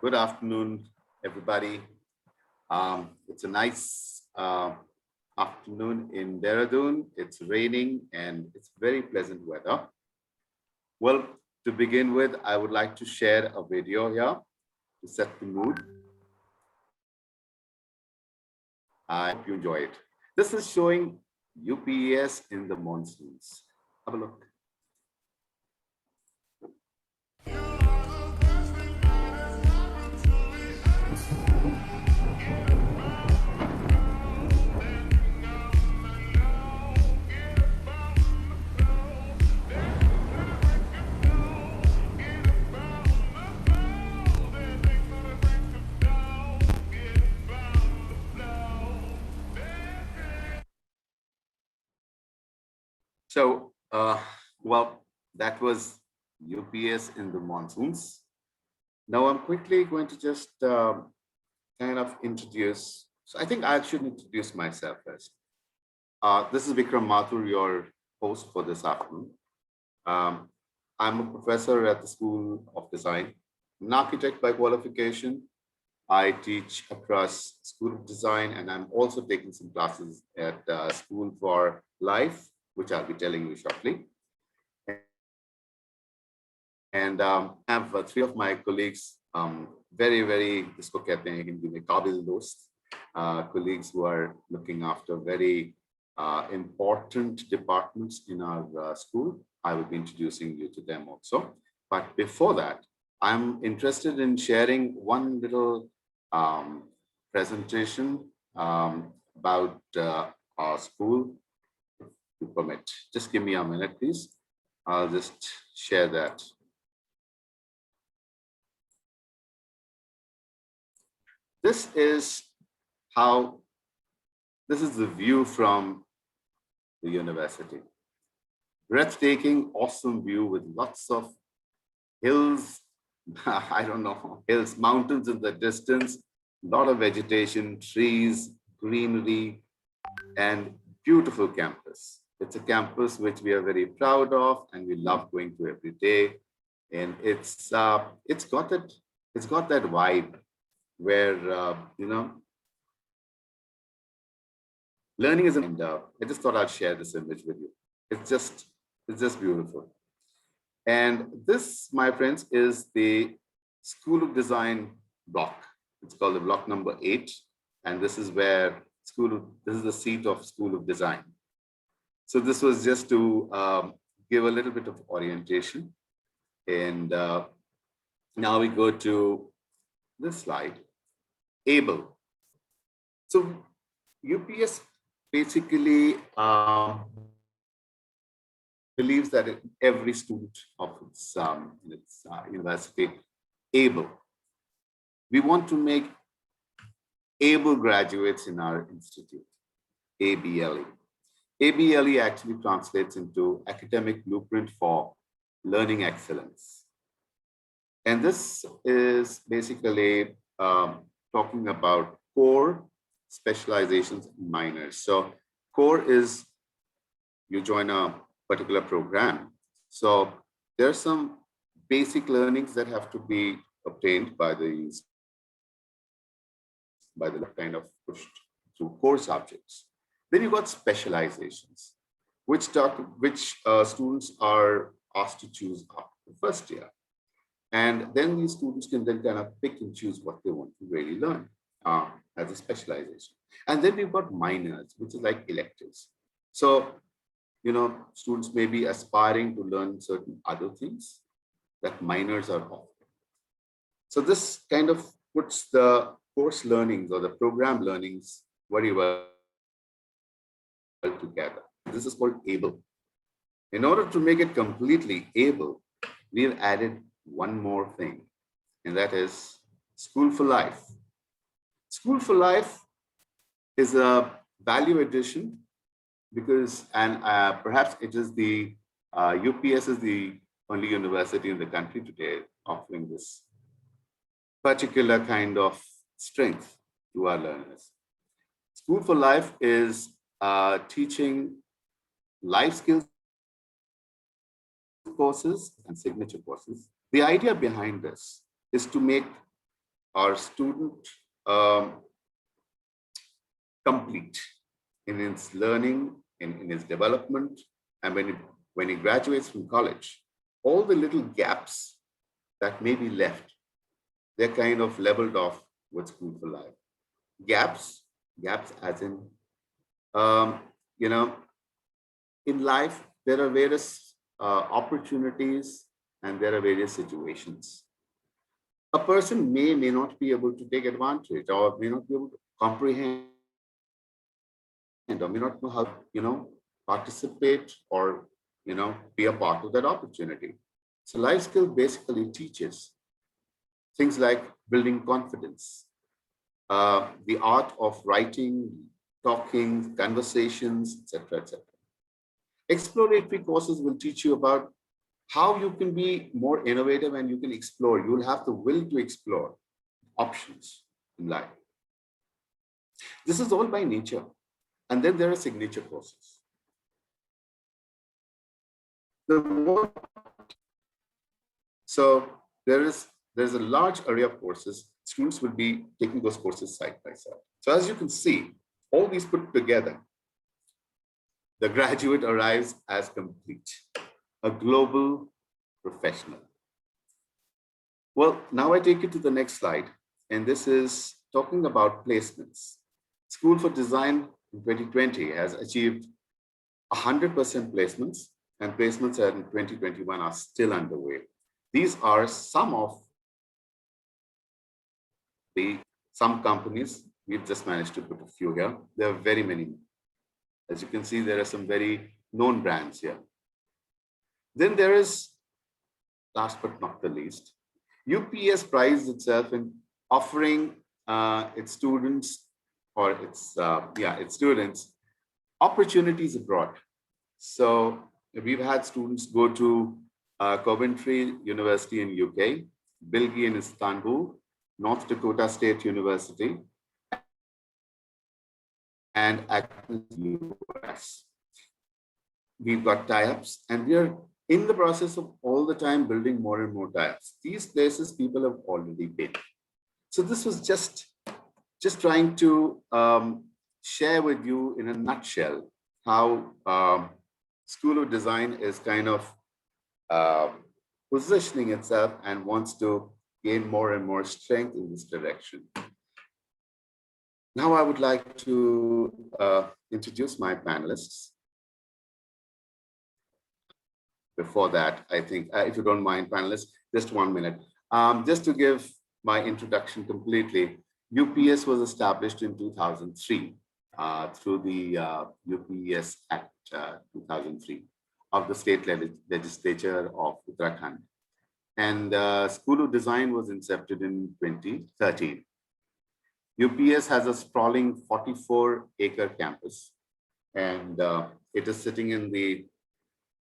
Good afternoon, everybody. It's a nice afternoon in Dehradun. It's raining and it's very pleasant weather. Well, to begin with, I would like to share a video here to set the mood. I hope you enjoy it. This is showing UPES in the monsoons. Have a look. So, well, that was UPS in the monsoons. Now I'm quickly going to just kind of introduce. So I think I should introduce myself first. This is Vikram Mathur, your host for this afternoon. I'm a professor at the School of Design, an architect by qualification. I teach across School of Design, and I'm also taking some classes at School for Life, which I'll be telling you shortly. And I have three of my colleagues, very, इसको कहते हैं हिंदी में काबिल दोस्त, colleagues who are looking after very important departments in our school. I will be introducing you to them also. But before that, I'm interested in sharing one little presentation about our school, if you permit. Just give me a minute, please. I'll just share that. This is the view from the university. Breathtaking, awesome view with lots of hills, I don't know, hills, mountains in the distance, a lot of vegetation, trees, greenery, and beautiful campus. It's a campus which we are very proud of and we love going to every day. And it's got that vibe where learning isn't. I just thought I'd share this image with you. It's just beautiful. And this, my friends, is the School of Design block. It's called the block number 8, and this is where this is the seat of School of Design. So this was just to give a little bit of orientation. And now we go to this slide. Able. So UPS basically believes that every student of its university able. We want to make able graduates in our institute, ABLE. ABLE actually translates into Academic Blueprint for Learning Excellence. And this is basically talking about core, specializations, and minors. So core is you join a particular program. So there are some basic learnings that have to be obtained by the kind of pushed through core subjects. Then you got specializations, which students are asked to choose after the first year. And then these students can then kind of pick and choose what they want to really learn as a specialization. And then we've got minors, which is like electives. So, students may be aspiring to learn certain other things that minors are offering. So this kind of puts the course learnings or the program learnings very well together. This is called ABLE. In order to make it completely ABLE, we've added one more thing, and that is School for Life. School for Life is a value addition because, and perhaps it is the UPS is the only university in the country today offering this particular kind of strength to our learners. School for Life is teaching life skills courses and signature courses. The idea behind this is to make our student complete in its learning, in its development, and when he graduates from college, all the little gaps that may be left, they're kind of leveled off with School for Life. Gaps as in, um, you know, in life, there are various opportunities and there are various situations. A person may not be able to take advantage or may not be able to comprehend or may not know how, participate or, be a part of that opportunity. So life skill basically teaches things like building confidence, the art of writing, talking, conversations, etc., etc. Exploratory courses will teach you about how you can be more innovative and you can explore. You will have the will to explore options in life. This is all by nature. And then there are signature courses. So there's a large array of courses. Students will be taking those courses side by side. So as you can see, all these put together, the graduate arrives as complete, a global professional. Well, now I take you to the next slide, and this is talking about placements. School for Design in 2020 has achieved 100% placements, and placements in 2021 are still underway. These are some of some companies. We've just managed to put a few here. There are very many. As you can see, there are some very known brands here. Then there is, last but not the least, UPES prides itself in offering its students opportunities abroad. So we've had students go to Coventry University in UK, Bilgi in Istanbul, North Dakota State University, and Accessory US. We've got tie-ups, and we are in the process of all the time building more and more tie-ups. These places people have already been. So this was just trying to share with you in a nutshell how School of Design is kind of positioning itself and wants to gain more and more strength in this direction. Now I would like to introduce my panelists. Before that, I think, if you don't mind, panelists, just 1 minute. Just to give my introduction completely, UPES was established in 2003 through the UPES Act 2003 of the state legislature of Uttarakhand. And School of Design was incepted in 2013. UPES has a sprawling 44-acre campus, and it is sitting in the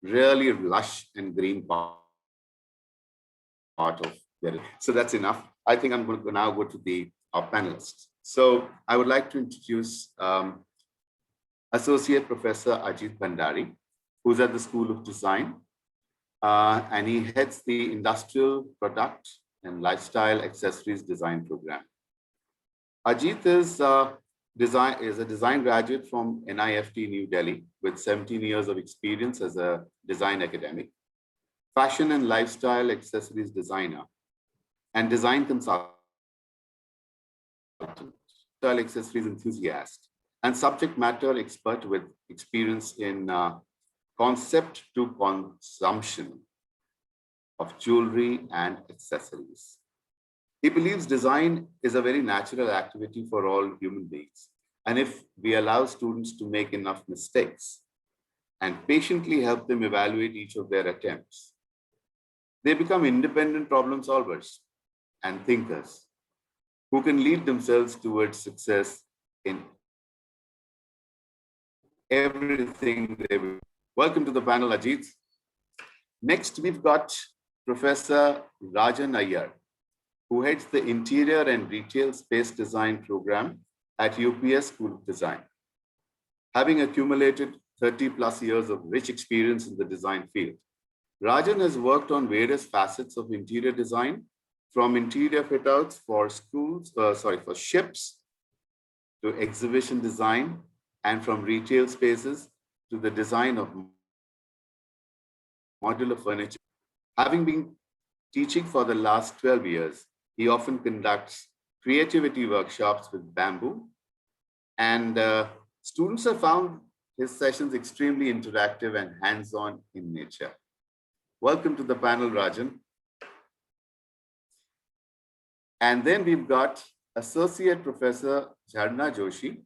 really lush and green part of there. So that's enough. I think I'm going to now go to our panelists. So I would like to introduce Associate Professor Ajit Bhandari, who's at the School of Design, and he heads the Industrial Product and Lifestyle Accessories Design Program. Ajit is a design graduate from NIFT New Delhi with 17 years of experience as a design academic, fashion and lifestyle accessories designer, and design consultant, lifestyle accessories enthusiast, and subject matter expert with experience in concept to consumption of jewelry and accessories. He believes design is a very natural activity for all human beings. And if we allow students to make enough mistakes and patiently help them evaluate each of their attempts, they become independent problem solvers and thinkers who can lead themselves towards success in everything they do. Welcome to the panel, Ajit. Next, we've got Professor Rajan Iyer, who heads the Interior and Retail Space Design Program at UPES School of Design. Having accumulated 30 plus years of rich experience in the design field, Rajan has worked on various facets of interior design, from interior fit outs for for ships to exhibition design, and from retail spaces to the design of modular furniture. Having been teaching for the last 12 years, he often conducts creativity workshops with bamboo, and students have found his sessions extremely interactive and hands-on in nature. Welcome to the panel, Rajan. And then we've got Associate Professor Jharna Joshi,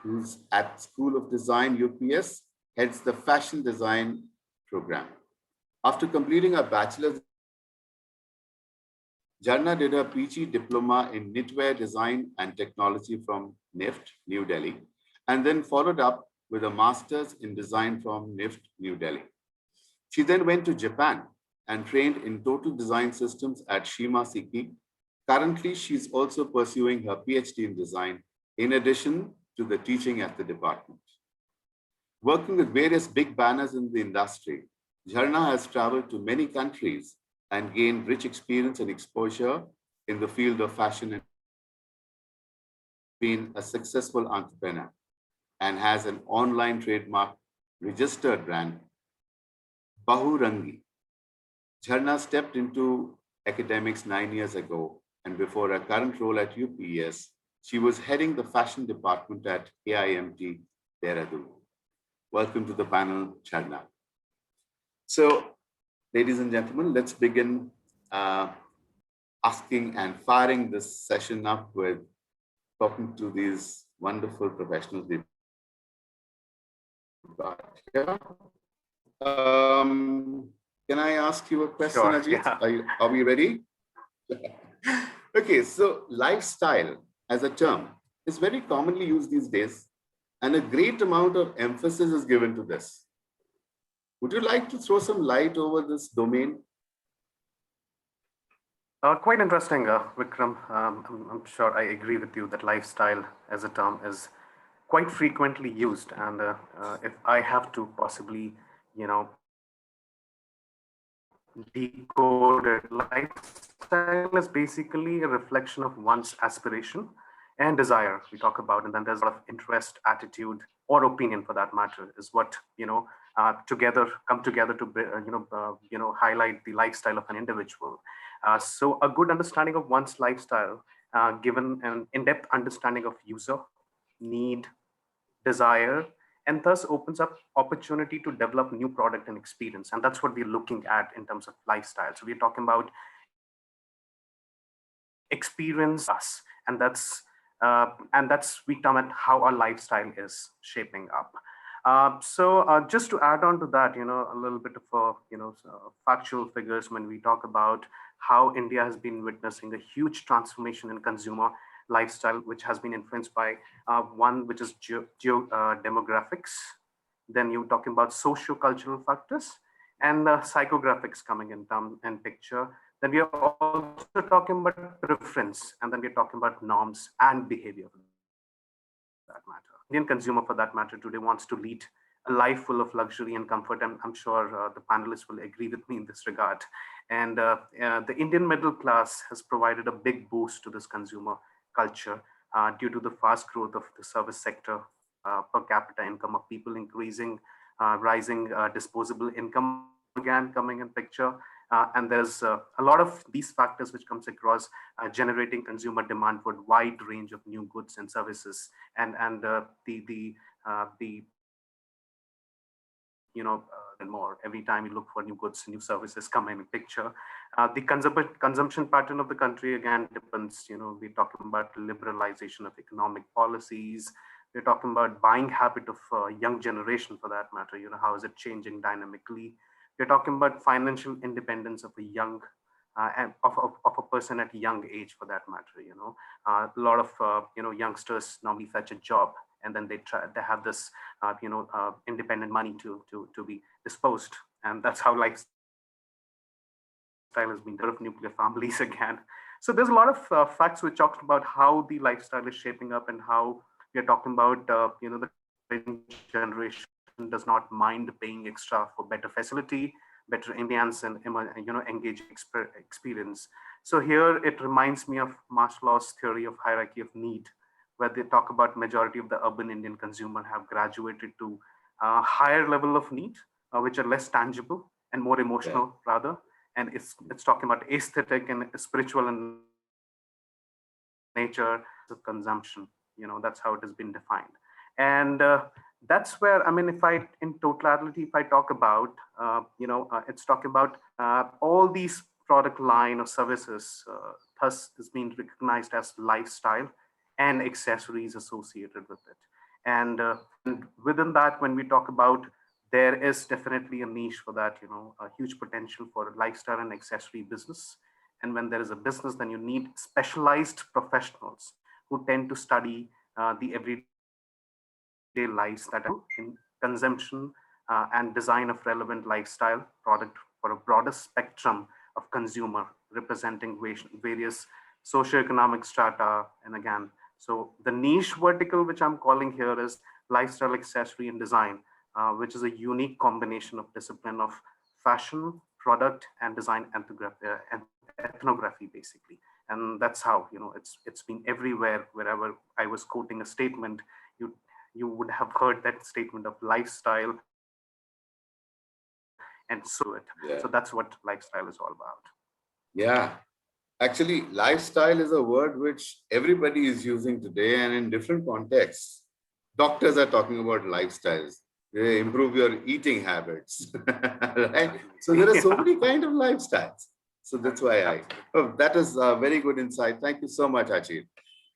who's at School of Design, UPES, heads the fashion design program. After completing a bachelor's, Jharna did her PG diploma in knitwear design and technology from NIFT, New Delhi, and then followed up with a master's in design from NIFT, New Delhi. She then went to Japan and trained in total design systems at Shima Siki. Currently, she's also pursuing her PhD in design, in addition to the teaching at the department. Working with various big banners in the industry, Jharna has traveled to many countries and gained rich experience and exposure in the field of fashion, and been a successful entrepreneur and has an online trademark registered brand, Bahurangi. Jharna stepped into academics 9 years ago, and before her current role at UPES, she was heading the fashion department at AIMT, Dehradun. Welcome to the panel, Jharna. So, ladies and gentlemen, let's begin asking and firing this session up with talking to these wonderful professionals we've got here. Can I ask you a question, Sure, Ajit? yeah. Are we ready? Okay, so lifestyle as a term is very commonly used these days, and a great amount of emphasis is given to this. Would you like to throw some light over this domain? Quite interesting, Vikram. I'm sure I agree with you that lifestyle as a term is quite frequently used. And if I have to possibly, decode it, lifestyle is basically a reflection of one's aspiration and desire we talk about. And then there's a lot of interest, attitude, or opinion for that matter is what, come together to, highlight the lifestyle of an individual. So a good understanding of one's lifestyle, given an in-depth understanding of user, need, desire, and thus opens up opportunity to develop new product and experience. And that's what we're looking at in terms of lifestyle. So we're talking about experience us, and that's we come at how our lifestyle is shaping up. So just to add on to that, a little bit of factual figures when we talk about how India has been witnessing a huge transformation in consumer lifestyle, which has been influenced by one, which is demographics. Then you're talking about socio-cultural factors and psychographics coming in picture. Then we are also talking about preference, and then we're talking about norms and behavior for that matter. Indian consumer, for that matter, today wants to lead a life full of luxury and comfort, and I'm sure the panelists will agree with me in this regard. And the Indian middle class has provided a big boost to this consumer culture due to the fast growth of the service sector, per capita income of people increasing, rising disposable income again coming in picture. And there's a lot of these factors which comes across generating consumer demand for a wide range of new goods and services, and and more every time you look for new goods, new services come in picture. The consumption pattern of the country again depends. We're talking about liberalization of economic policies. We're talking about buying habit of young generation for that matter. How is it changing dynamically? We're talking about financial independence of a young and of a person at a young age for that matter. A lot of youngsters normally fetch a job, and then they have this independent money to be disposed, and that's how lifestyle has been of nuclear families again. So there's a lot of facts which talk about how the lifestyle is shaping up, and how we're talking about the generation does not mind paying extra for better facility, better ambience and engaging experience. So here it reminds me of martial arts theory of hierarchy of need, where they talk about majority of the urban Indian consumer have graduated to a higher level of need, which are less tangible and more emotional rather. And it's talking about aesthetic and spiritual in nature of consumption. That's how it has been defined. And that's where, I mean, if I, in totality, if I talk about, it's talking about all these product line or services, thus is being recognized as lifestyle and accessories associated with it. And within that, when we talk about, there is definitely a niche for that, a huge potential for lifestyle and accessory business. And when there is a business, then you need specialized professionals who tend to study the everyday lives that are in consumption and design of relevant lifestyle product for a broader spectrum of consumer, representing various socioeconomic strata. And again, so the niche vertical, which I'm calling here, is lifestyle, accessory, and design, which is a unique combination of discipline of fashion, product, and design ethnography, basically. And that's how, it's been everywhere. Wherever I was quoting a statement, you would have heard that statement of lifestyle, and so it. So that's what lifestyle is all about. Yeah. Actually, lifestyle is a word which everybody is using today and in different contexts. Doctors are talking about lifestyles. They improve your eating habits, right? So there are so many kind of lifestyles. So that's why that is a very good insight. Thank you so much, Ajit.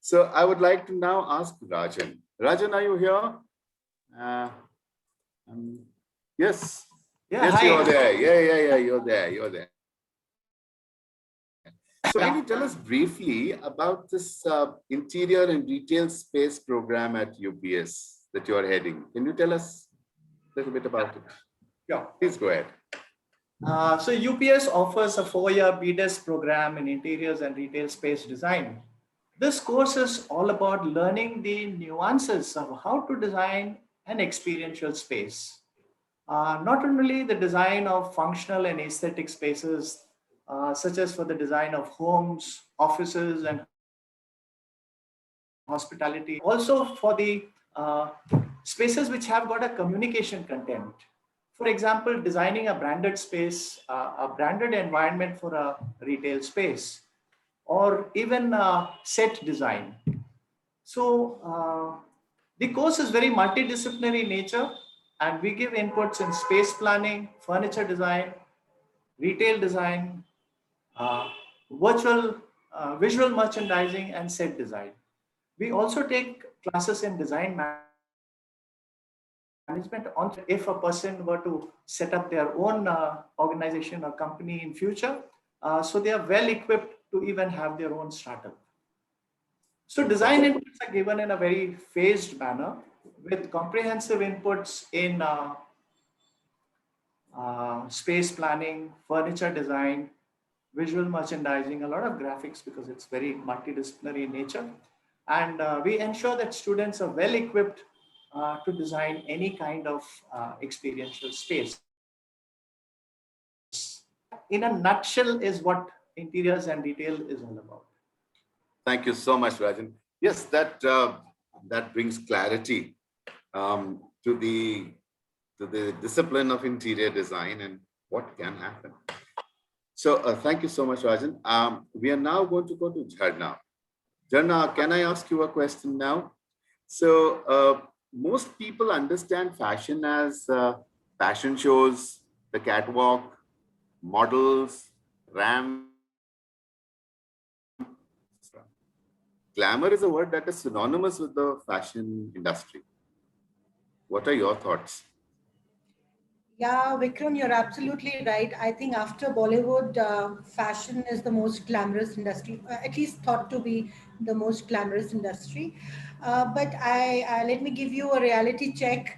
So I would like to now ask Rajan. Rajan, are you here? Yes. Yeah, Yes, hi. you're there. Yeah, you're there. So can you tell us briefly about this interior and retail space program at UPES that you're heading? Can you tell us a little bit about it? Yeah. Please go ahead. So UPS offers a 4-year BDES program in interiors and retail space design. This course is all about learning the nuances of how to design an experiential space. Not only the design of functional and aesthetic spaces, such as for the design of homes, offices, and hospitality, also for the spaces which have got a communication content. For example, designing a branded space, a branded environment for a retail space, or even set design. So the course is very multidisciplinary in nature, and we give inputs in space planning, furniture design, retail design, uh, visual merchandising, and set design. We also take classes in design management on if a person were to set up their own organization or company in future. So they are well equipped to even have their own startup. So design inputs are given in a very phased manner with comprehensive inputs in space planning, furniture design, visual merchandising, a lot of graphics because it's very multidisciplinary in nature. And we ensure that students are well equipped to design any kind of experiential space. In a nutshell is what interiors and retail is all about. Thank you so much, Rajan. Yes, that brings clarity to the discipline of interior design and what can happen. So thank you so much, Rajan. We are now going to go to Jharna. Jharna, can I ask you a question now? So most people understand fashion as fashion shows, the catwalk, models, ramp. Glamour is a word that is synonymous with the fashion industry. What are your thoughts? Yeah, Vikram, you're absolutely right. I think after Bollywood, fashion is the most glamorous industry, at least thought to be the most glamorous industry. But let me give you a reality check.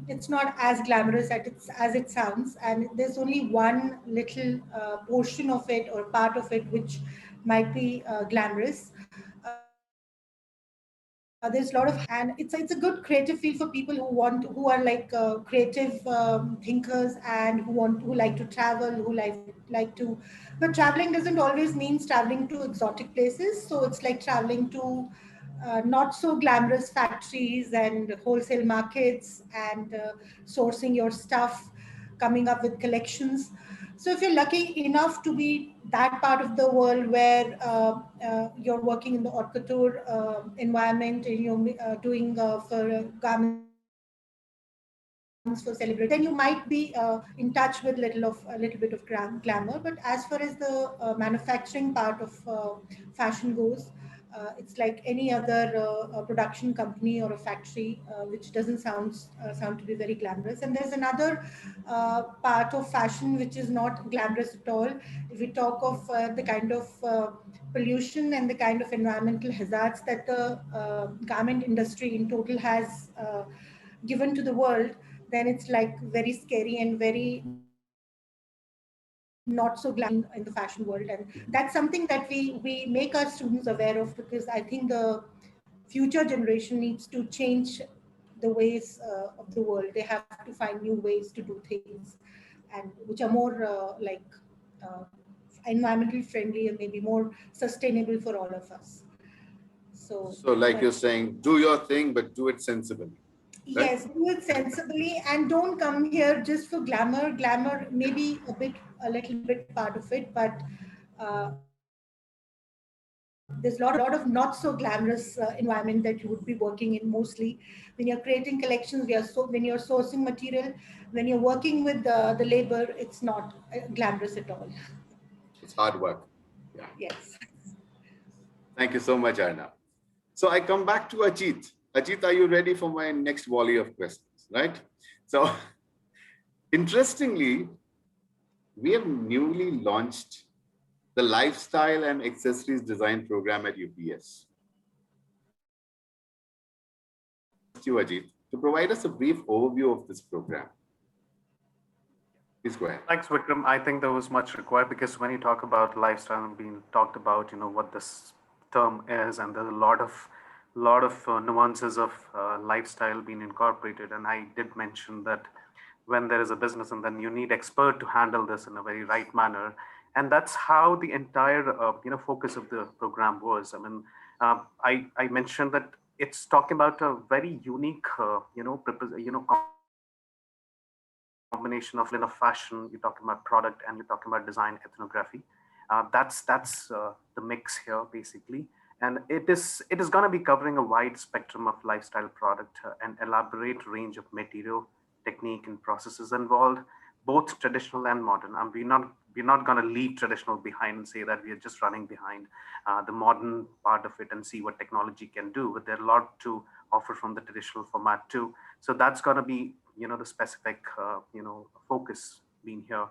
It's not as glamorous as it sounds, and there's only one little portion of it or part of it which might be glamorous. there's a lot of, and it's a good creative field for people who are like creative thinkers, and who like to travel, who like to, but traveling doesn't always means traveling to exotic places. So it's like traveling to not so glamorous factories and wholesale markets, and sourcing your stuff, coming up with collections. So if you're lucky enough to be that part of the world where you're working in the haute couture environment, and you're doing for garments for celebrities, then you might be in touch with a little bit of glamour. But as far as the manufacturing part of fashion goes, it's like any other production company or a factory, which doesn't sound to be very glamorous. And there's another part of fashion which is not glamorous at all. If we talk of the kind of pollution and the kind of environmental hazards that the garment industry in total has given to the world, then it's like very scary and very not so glamorous in the fashion world. And that's something that we make our students aware of, because I think the future generation needs to change the ways of the world. They have to find new ways to do things, and which are more uh, environmentally friendly and maybe more sustainable for all of us. So So like but you're saying, do your thing, but do it sensibly, right? yes, do it sensibly, and don't come here just for glamour. Glamour maybe a little bit part of it, but there's a lot of not so glamorous environment that you would be working in mostly. When you're creating collections, when you're sourcing material, when you're working with the labor, it's not glamorous at all. It's hard work. Yeah. Yes. Thank you so much, Arna. So I come back to Ajit. Ajit, are you ready for my next volley of questions, right? So interestingly, we have newly launched the Lifestyle and Accessories Design Program at UPS. You, Ajit, to provide us a brief overview of this program. Please go ahead. Thanks, Vikram. I think there was much required, because when you talk about lifestyle and being talked about, what this term is, and there's a lot of nuances of lifestyle being incorporated. And I did mention that when there is a business, and then you need expert to handle this in a very right manner. And that's how the entire focus of the program was. I mean, I mentioned that it's talking about a very unique combination of fashion. You're talking about product, and you're talking about design, ethnography. That's the mix here, basically. And it is going to be covering a wide spectrum of lifestyle product, an elaborate range of material, technique, and processes involved, both traditional and modern. And we're not going to leave traditional behind and say that we are just running behind the modern part of it and see what technology can do. But there's a lot to offer from the traditional format too. So that's going to be the specific focus being here.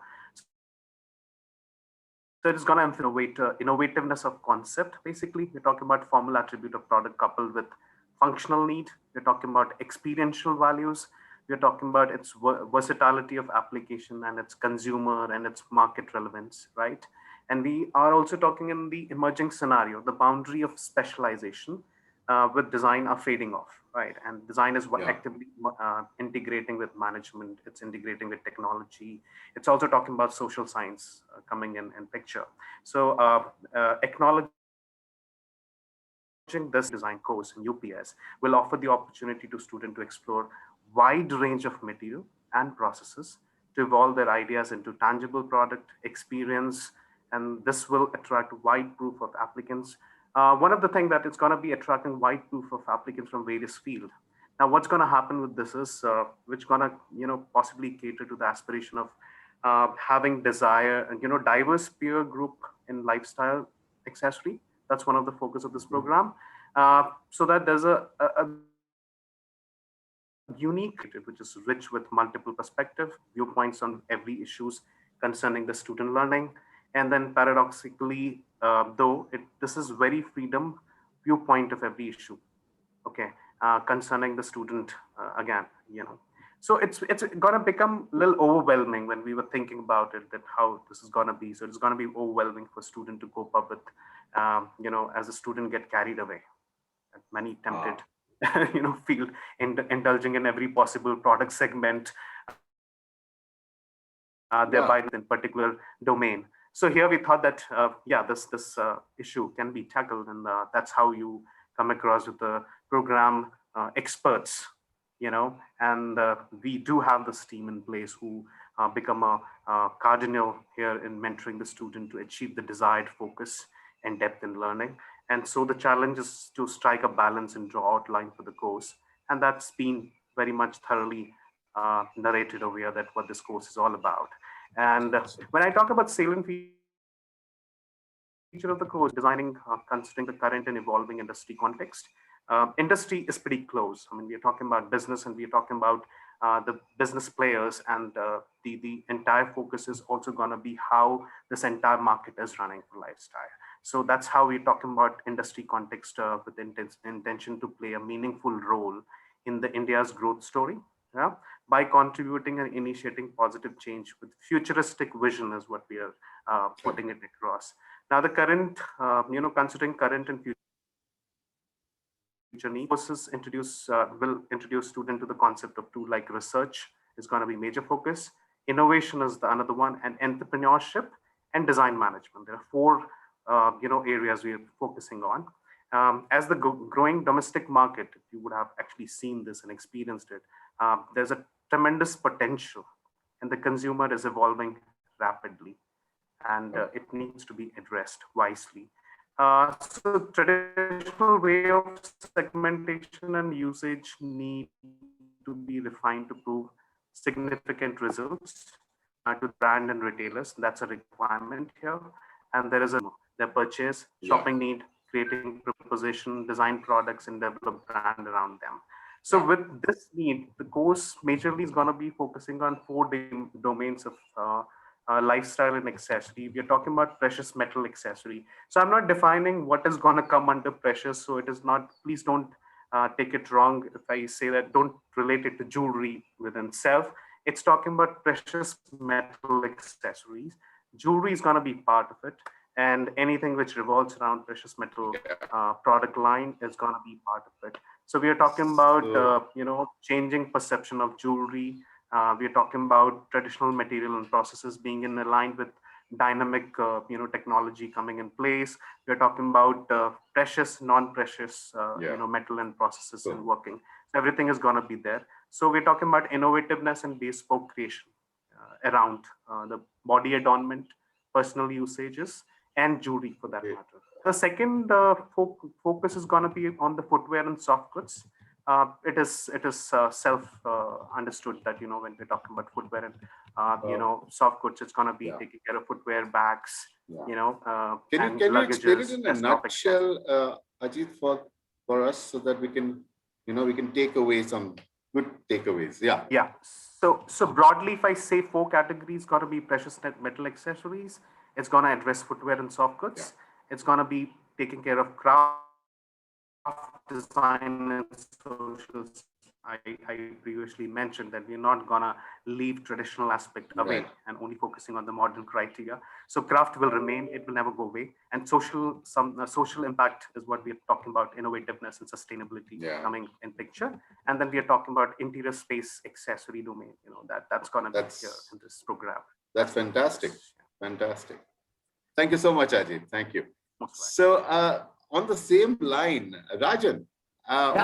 So it is going to innovativeness of concept. Basically, we're talking about formal attribute of product coupled with functional need. We're talking about experiential values. We're talking about its versatility of application, and its consumer and its market relevance, right? And we are also talking in the emerging scenario, the boundary of specialization with design are fading off, right? And design is Yeah. actively integrating with management. It's integrating with technology. It's also talking about social science coming in picture. So acknowledging this design course in UPS will offer the opportunity to students to explore wide range of material and processes to evolve their ideas into tangible product experience, and this will attract wide proof of applicants. One of the things that it's going to be attracting wide proof of applicants from various fields. Now, what's going to happen with this is, which going to possibly cater to the aspiration of having desire and diverse peer group in lifestyle accessory. That's one of the focus of this program, so that there's a unique, which is rich with multiple perspective viewpoints on every issues concerning the student learning. And then paradoxically, though this is very freedom viewpoint of every issue, okay, concerning the student again, so it's going to become a little overwhelming when we were thinking about it, that how this is going to be. So it's going to be overwhelming for student to cope up with, as a student get carried away, many tempted field, indulging in every possible product segment, thereby in particular domain. So here we thought that, this issue can be tackled, and that's how you come across with the program experts, and we do have this team in place who become a cardinal here in mentoring the student to achieve the desired focus and depth in learning. And so the challenge is to strike a balance and draw outline for the course. And that's been very much thoroughly narrated over here, that what this course is all about. And when I talk about salient feature of the course, designing, considering the current and evolving industry context, industry is pretty close. I mean, we're talking about business, and we're talking about the business players, and the entire focus is also going to be how this entire market is running for lifestyle. So that's how we're talking about industry context with intention to play a meaningful role in the India's growth story, by contributing and initiating positive change with futuristic vision is what we are putting it across. Now, the current, considering current and future needs, courses will introduce student to the concept of tool like research is going to be major focus. Innovation is another one, and entrepreneurship and design management. There are four areas we are focusing on. As the growing domestic market, you would have actually seen this and experienced it. There's a tremendous potential, and the consumer is evolving rapidly, and it needs to be addressed wisely. So traditional way of segmentation and usage need to be refined to prove significant results to brand and retailers. That's a requirement here. And there is their purchase, shopping need, creating proposition, design products, and develop brand around them. So with this need, the course majorly is going to be focusing on four domains of lifestyle and accessory. We're talking about precious metal accessory. So I'm not defining what is going to come under precious. So it is not, please don't take it wrong if I say that, don't relate it to jewelry within self. It's talking about precious metal accessories. Jewelry is going to be part of it. And anything which revolves around precious metal product line is going to be part of it. So we are talking about, changing perception of jewelry. We are talking about traditional material and processes being in aligned with dynamic, technology coming in place. We're talking about precious, non-precious, metal and processes and working. So everything is going to be there. So we're talking about innovativeness and bespoke creation around the body adornment, personal usages, and jewelry for that matter. The second focus is going to be on the footwear and soft goods. It is self understood that when we're talking about footwear and soft goods, it's going to be taking care of footwear, bags, Can you explain it in a nutshell, Ajit, for us, so that we can take away some good takeaways? Yeah. So broadly, if I say four categories, got to be precious metal accessories. It's going to address footwear and soft goods. It's going to be taking care of craft, design, and social. I previously mentioned that we're not gonna leave traditional aspect away and only focusing on the modern criteria. So craft will remain; it will never go away. And social impact is what we're talking about: innovativeness and sustainability coming in picture. And then we are talking about interior space accessory domain. That's gonna be here in this program. That's fantastic. Fantastic. Thank you so much, Ajit. Thank you. So on the same line, Rajan,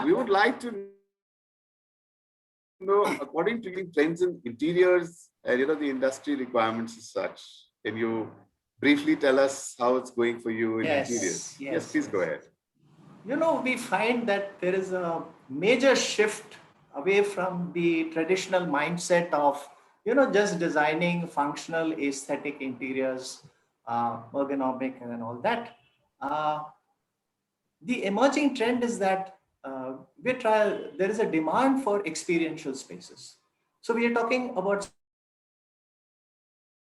we would like to know, according to the trends in interiors, the industry requirements as such. Can you briefly tell us how it's going for you in interiors? Yes, please go ahead. We find that there is a major shift away from the traditional mindset of, just designing functional aesthetic interiors, ergonomic and all that. The emerging trend is that there is a demand for experiential spaces. So we are talking about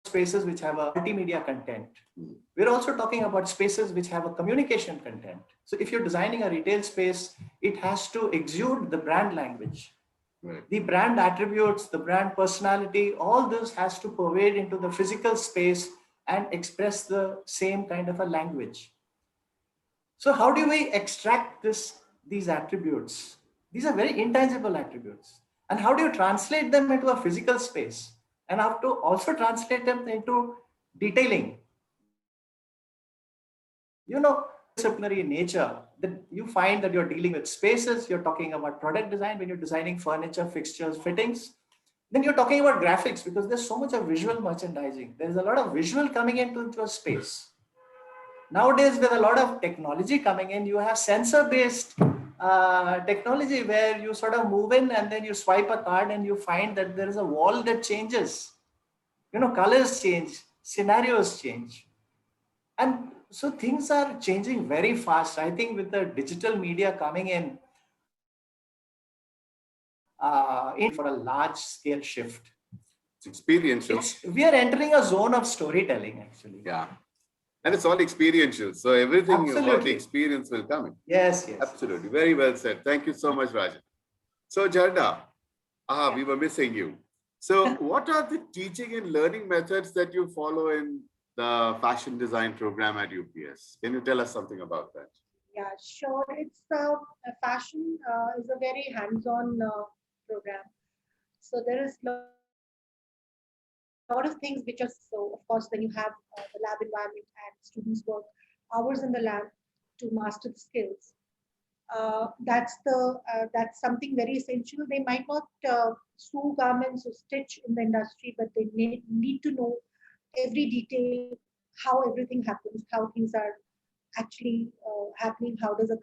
spaces which have a multimedia content. We're also talking about spaces which have a communication content. So if you're designing a retail space, it has to exude the brand language. The brand attributes, the brand personality, all this has to pervade into the physical space and express the same kind of a language. So how do we extract these attributes? These are very intangible attributes. And how do you translate them into a physical space? And how to also translate them into detailing? You know, disciplinary nature that you find that you're dealing with spaces, you're talking about product design when you're designing furniture, fixtures, fittings. Then you're talking about graphics because there's so much of visual merchandising. There's a lot of visual coming into a space. Nowadays, with a lot of technology coming in, you have sensor-based technology where you sort of move in and then you swipe a card and you find that there is a wall that changes. You know, colors change, scenarios change. And so things are changing very fast. I think with the digital media coming in for a large scale shift. It's experiential. We are entering a zone of storytelling, actually. Yeah. And it's all experiential. So everything Absolutely. about the experience will come in. Yes, yes. Absolutely. Very well said. Thank you so much, Rajan. So Jharna, we were missing you. So what are the teaching and learning methods that you follow in the fashion design program at UPS? Can you tell us something about that? Yeah, sure. It's fashion is a very hands-on program. So there is a lot of things which are so. Of course, then you have the lab environment and students work hours in the lab to master the skills. That's something very essential. They might not sew garments or stitch in the industry, but they need to know every detail, how everything happens, how things are actually happening, how does the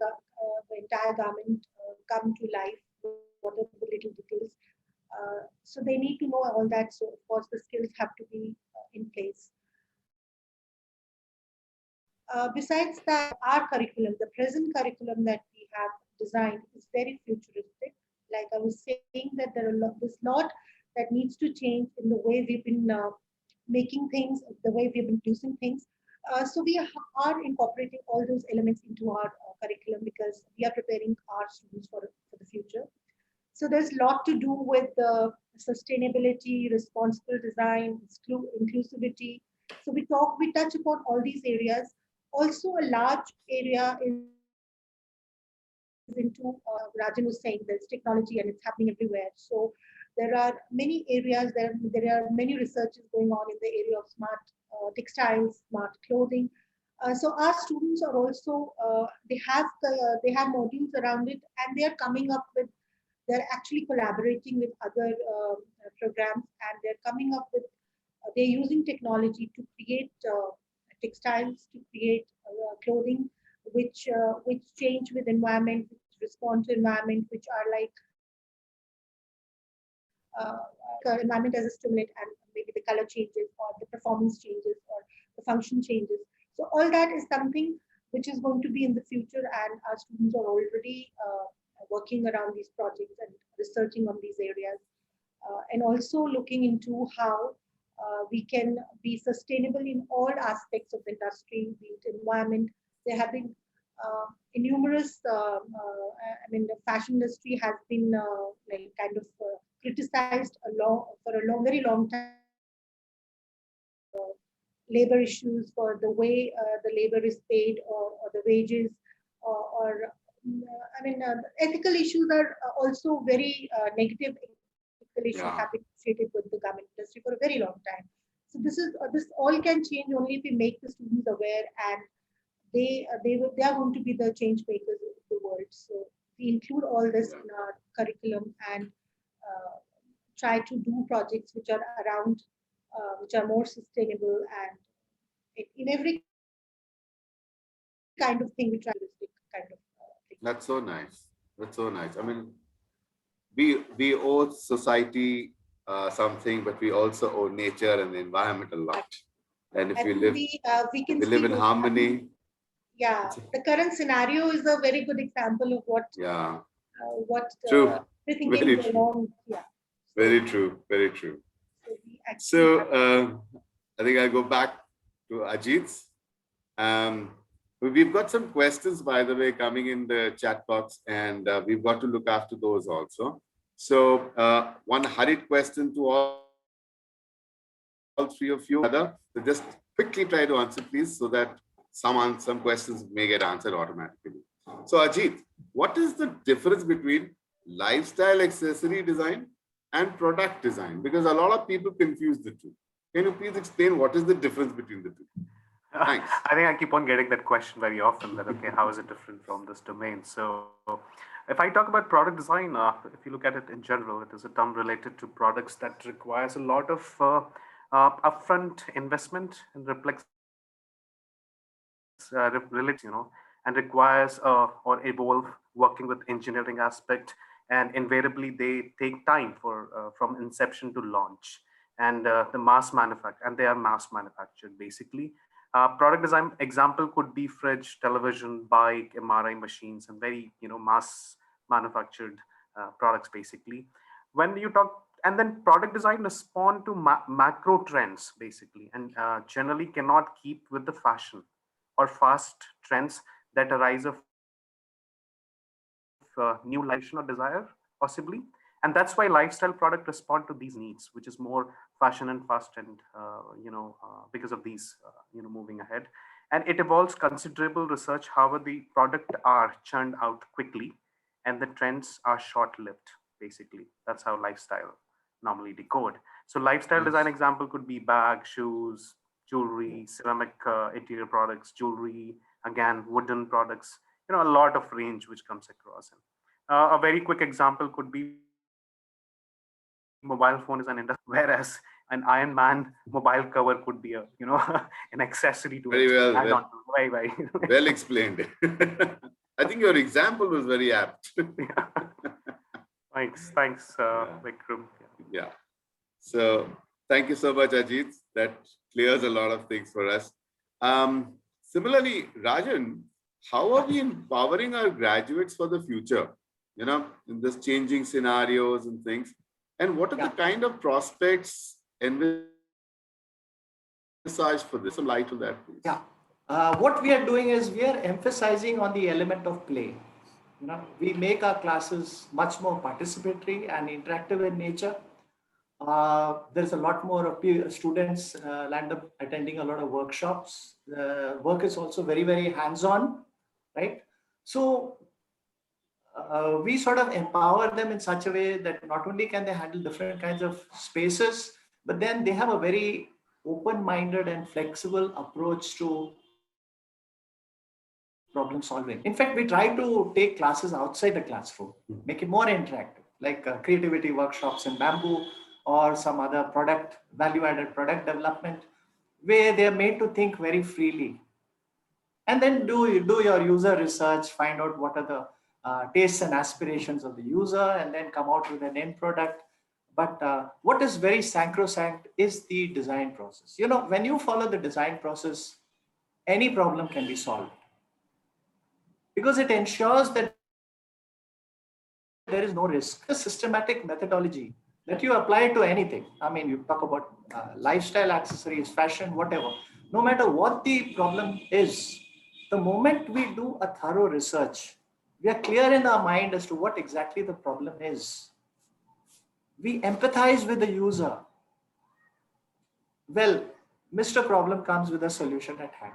entire garment come to life, what are the little details. So they need to know all that. So of course the skills have to be in place. Besides that, our curriculum, the present curriculum that we have designed is very futuristic. Like I was saying that there's a lot that needs to change in the way we've been making things, the way we've been producing things. So we are incorporating all those elements into our curriculum because we are preparing our students for the future. So there's a lot to do with sustainability, responsible design, inclusivity. So we touch upon all these areas. Also, a large area is into Rajan was saying there's technology and it's happening everywhere. So there are many areas, there are many researches going on in the area of smart textiles, smart clothing. So our students are also they have modules around it, and they are coming up with. They're actually collaborating with other programs, and they're coming up with. They're using technology to create textiles, to create clothing, which change with environment, which respond to environment, which are like environment as a stimulant, and maybe the color changes or the performance changes or the function changes. So all that is something which is going to be in the future, and our students are already working around these projects and researching on these areas, and also looking into how we can be sustainable in all aspects of the industry, be it environment. There have been numerous, I mean, the fashion industry has been like kind of criticized for a very long time labor issues, for the way the labor is paid, or the wages, or I mean, ethical issues are also very negative. Ethical issues have been associated with the garment industry for a very long time. So this all can change only if we make the students aware, and they are going to be the change makers of the world. So we include all this in our curriculum and try to do projects which are around, which are more sustainable, and in every kind of thing we try to kind of thing. That's so nice. That's so nice. I mean, we owe society something, but we also owe nature and the environment a lot. And if we live in harmony. Yeah, the current scenario is a very good example of what. Yeah. True. Everything can go wrong. Yeah. Very true. Very true. So I think I'll go back to Ajit's. We've got some questions, by the way, coming in the chat box, and we've got to look after those also. So one hurried question to all three of you. So just quickly try to answer, please, so that some questions may get answered automatically. So Ajit, what is the difference between lifestyle accessory design and product design? Because a lot of people confuse the two. Can you please explain what is the difference between the two? Thanks. I think I keep on getting that question very often that, okay, how is it different from this domain? So if I talk about product design, if you look at it in general, it is a term related to products that requires a lot of upfront investment and relates, and requires or evolve working with engineering aspect, and invariably they take time for from inception to launch, and the mass manufacture, and they are mass manufactured basically. Product design example could be fridge, television, bike, MRI machines, and very mass manufactured products basically. When you talk, and then product design respond to macro trends basically, and generally cannot keep with the fashion or fast trends that arise of new lifestyle or desire possibly. And that's why lifestyle product respond to these needs, which is more fashion and fast, and because of these moving ahead. And it involves considerable research. However, the product are churned out quickly and the trends are short-lived basically. That's how lifestyle normally decode. So lifestyle design example could be bag, shoes, jewelry, ceramic interior products, jewelry, again wooden products, a lot of range which comes across. And a very quick example could be mobile phone is an industry, whereas an Iron Man mobile cover could be a an accessory to Very well, add on to. Very well explained. I think your example was very apt. Yeah. Thanks, Vikram. Yeah. So thank you so much, Ajit. That clears a lot of things for us. Similarly, Rajan, how are we empowering our graduates for the future? In this changing scenarios and things. And what are the kind of prospects envisaged for this? Some light to that, please. Yeah. What we are doing is we are emphasizing on the element of play. We make our classes much more participatory and interactive in nature. There's a lot more of students land up attending a lot of workshops. The work is also very, very hands-on, right? So we sort of empower them in such a way that not only can they handle different kinds of spaces, but then they have a very open-minded and flexible approach to problem solving. In fact, we try to take classes outside the classroom, make it more interactive, like creativity workshops in bamboo or some other value-added product development, where they're made to think very freely. And then do your user research, find out what are the tastes and aspirations of the user, and then come out with an end product. But what is very sacrosanct is the design process. When you follow the design process, any problem can be solved, because it ensures that there is no risk. A systematic methodology that you apply to anything. I mean, you talk about lifestyle accessories, fashion, whatever. No matter what the problem is, the moment we do a thorough research, we are clear in our mind as to what exactly the problem is. We empathize with the user. Well, Mr. Problem comes with a solution at hand.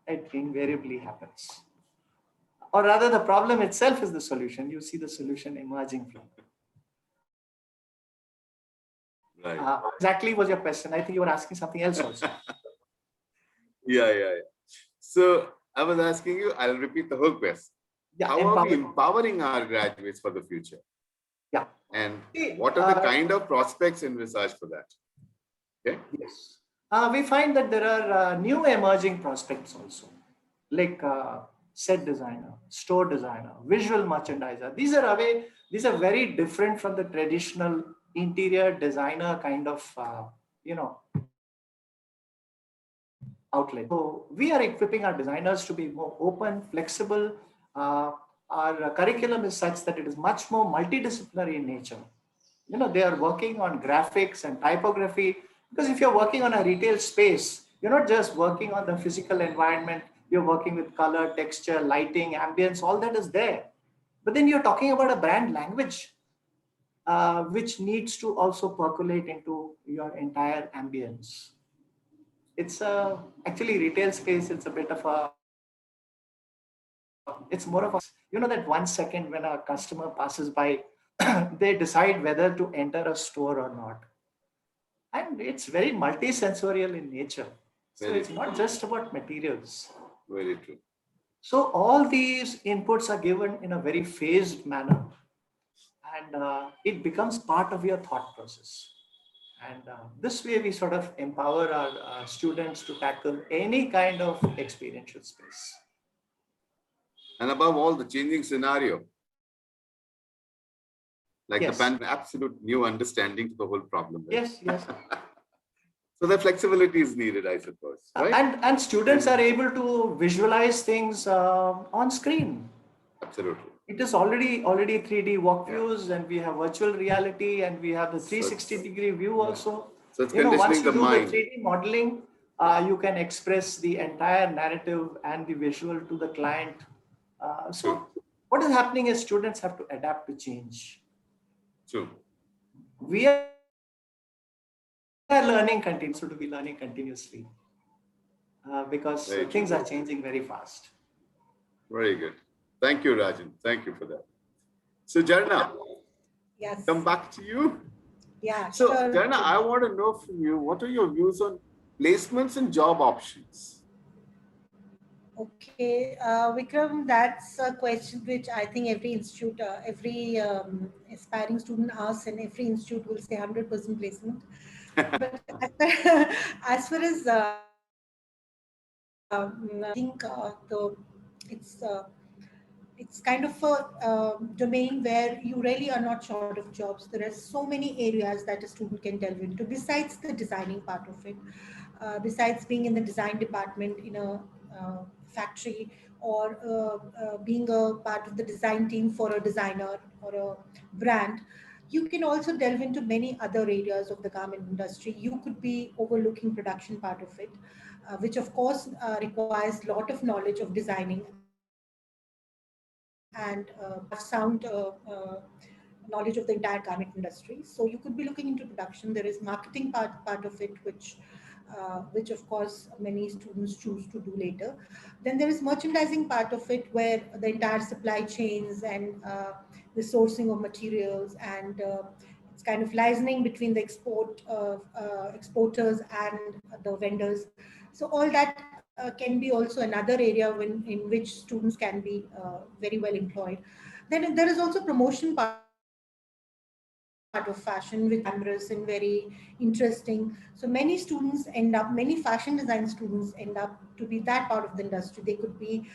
It invariably happens. Or rather, the problem itself is the solution. You see the solution emerging from it. Right. Exactly was your question. I think you were asking something else also. Yeah. So I was asking you, I'll repeat the whole question. Yeah, how are we empowering our graduates for the future? Yeah. And what are the kind of prospects in research for that? Okay. Yes. We find that there are new emerging prospects also, like set designer, store designer, visual merchandiser. These are very different from the traditional interior designer kind of, outlet. So we are equipping our designers to be more open, flexible. Our curriculum is such that it is much more multidisciplinary in nature. They are working on graphics and typography, because if you're working on a retail space, you're not just working on the physical environment, you're working with color, texture, lighting, ambience, all that is there. But then you're talking about a brand language, which needs to also percolate into your entire ambience. It's actually retail space, it's a bit of a it's more of a, that 1 second when a customer passes by, they decide whether to enter a store or not. And it's very multisensorial in nature. So Very it's true. not just about materials. Very true. So all these inputs are given in a very phased manner, and it becomes part of your thought process. And this way we sort of empower our students to tackle any kind of experiential space. And above all, the changing scenario, like Yes. the pandemic, absolute new understanding to the whole problem. Right? Yes, yes. So the flexibility is needed, I suppose. Right? And students are able to visualize things on screen. Absolutely. It is already 3D walkthroughs, and we have virtual reality, and we have the 360-degree view also. So it's Once conditioning you the do mind. the 3D modeling, you can express the entire narrative and the visual to the client. So what is happening is students have to adapt to change. True. We are learning continuously, to be learning continuously, because things are changing very fast. Very good. Thank you, Rajan. Thank you for that. So, Jharna, Yes. come back to you. Yeah. So, sure. Jharna, I want to know from you, what are your views on placements and job options? Okay, Vikram, that's a question which I think every institute, every aspiring student asks, and every institute will say 100% placement. But as far as I think it's kind of a domain where you really are not short of jobs. There are so many areas that a student can delve into besides the designing part of it. Besides being in the design department in a factory, or being a part of the design team for a designer or a brand, you can also delve into many other areas of the garment industry. You could be overlooking production part of it, which of course requires a lot of knowledge of designing and sound knowledge of the entire garment industry. So you could be looking into production. There is marketing part of it, which of course many students choose to do later. Then there is merchandising part of it, where the entire supply chains and the sourcing of materials, and it's kind of liaising between the exporters and the vendors. So all that can be also another area in which students can be very well employed. Then there is also promotion part of fashion, which is glamorous and very interesting. So many students end up, many fashion design students end up to be that part of the industry. They could be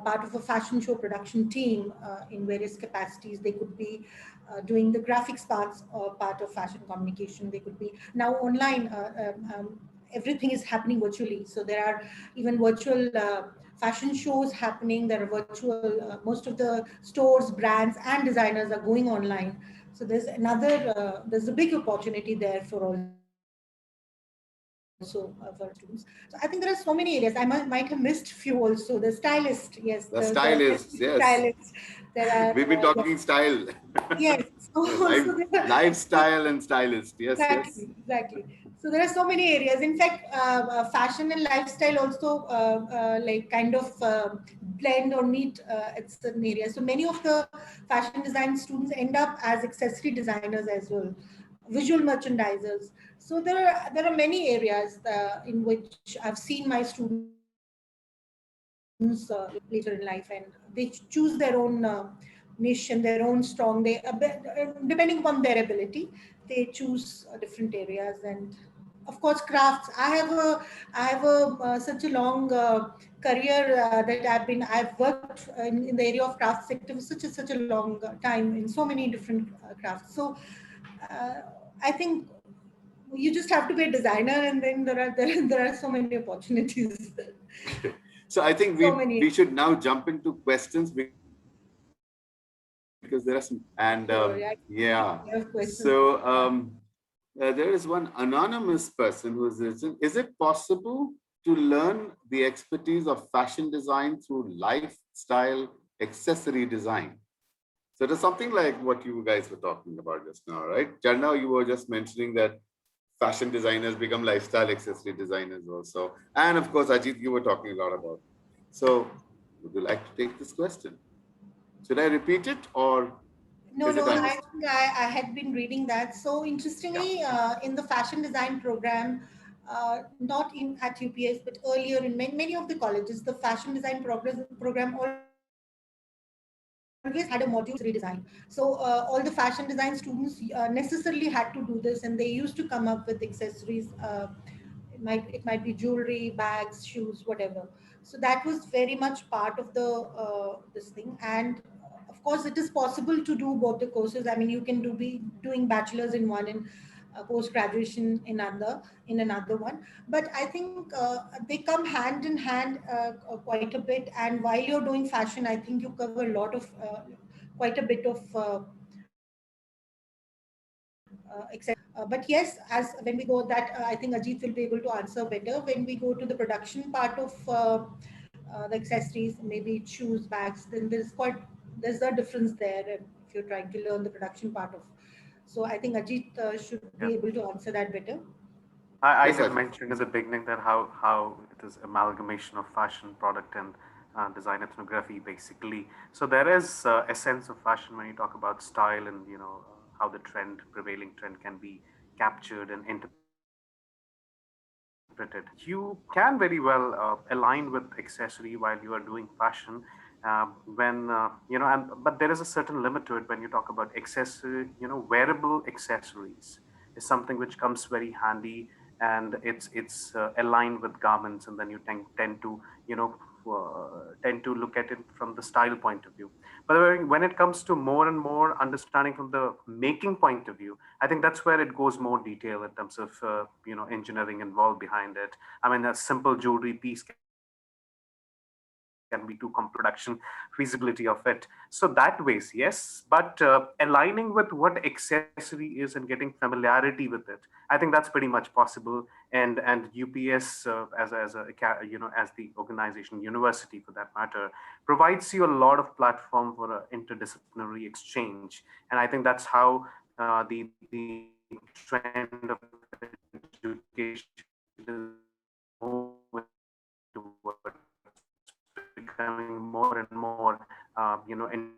part of a fashion show production team in various capacities. They could be doing the graphics part of fashion communication. They could be now online. Everything is happening virtually. So there are even virtual fashion shows happening. There are virtual, most of the stores, brands, and designers are going online. So there's a big opportunity there for also for students. So I think there are so many areas. I might have missed few also. The stylist, yes, The the stylists, yes. stylists. There are We've been talking yes, style. yes. So there are, Lifestyle and stylist. Yes, yes. exactly. So there are so many areas. In fact, fashion and lifestyle also like kind of blend or meet. It's an area. So many of the fashion design students end up as accessory designers as well, visual merchandisers. So there are many areas in which I've seen my students later in life, and they choose their own niche and their own strong. Depending upon their ability, they choose different areas. And of course, crafts. I have such a long career that I've worked in the area of craft sector for such a long time in so many different crafts. So uh, I think you just have to be a designer, and then there are so many opportunities. So I think So many. we should now jump into questions, because there are some, and Sure, yeah. yeah. I have questions. So there is one anonymous person who has written, is it possible to learn the expertise of fashion design through lifestyle accessory design? So it is something like what you guys were talking about just now, right? Jharna, you were just mentioning that fashion designers become lifestyle accessory designers also. And of course, Ajit, you were talking a lot about. So Would you like to take this question? Should I repeat it or No, is no, it I understood? think I had been reading that. So Yeah. interestingly, in the fashion design program, not in at UPS, but earlier in many of the colleges, the fashion design program always had a module accessory design. So all the fashion design students necessarily had to do this, and they used to come up with accessories. It might be jewelry, bags, shoes, whatever. So that was very much part of the this thing. And of course, it is possible to do both the courses. I mean, you can be doing bachelor's in one and post graduation in another one. But I think they come hand in hand quite a bit. And while you're doing fashion, I think you cover a lot of quite a bit of but yes, as when we go that I think Ajit will be able to answer better when we go to the production part of the accessories, maybe shoes, bags. Then there's a difference there if you're trying to learn the production part of. So I think Ajit should be Yeah. able to answer that better. I Yes, did Ajit. mention in the beginning that how it is amalgamation of fashion, product, and design ethnography basically. So there is a sense of fashion when you talk about style and how the prevailing trend can be captured and interpreted. You can very well align with accessory while you are doing fashion. But there is a certain limit to it when you talk about accessory. Wearable accessories is something which comes very handy, and it's aligned with garments, and then you tend to look at it from the style point of view. But when it comes to more and more understanding from the making point of view, I think that's where it goes more detail in terms of engineering involved behind it. I mean, a simple jewelry piece can be too complex production feasibility of it. So that ways, yes, but aligning with what accessory is and getting familiarity with it, I think that's pretty much possible. And UPS as the organization, university for that matter, provides you a lot of platform for interdisciplinary exchange. And I think that's how the trend of education is moving towards becoming more and more in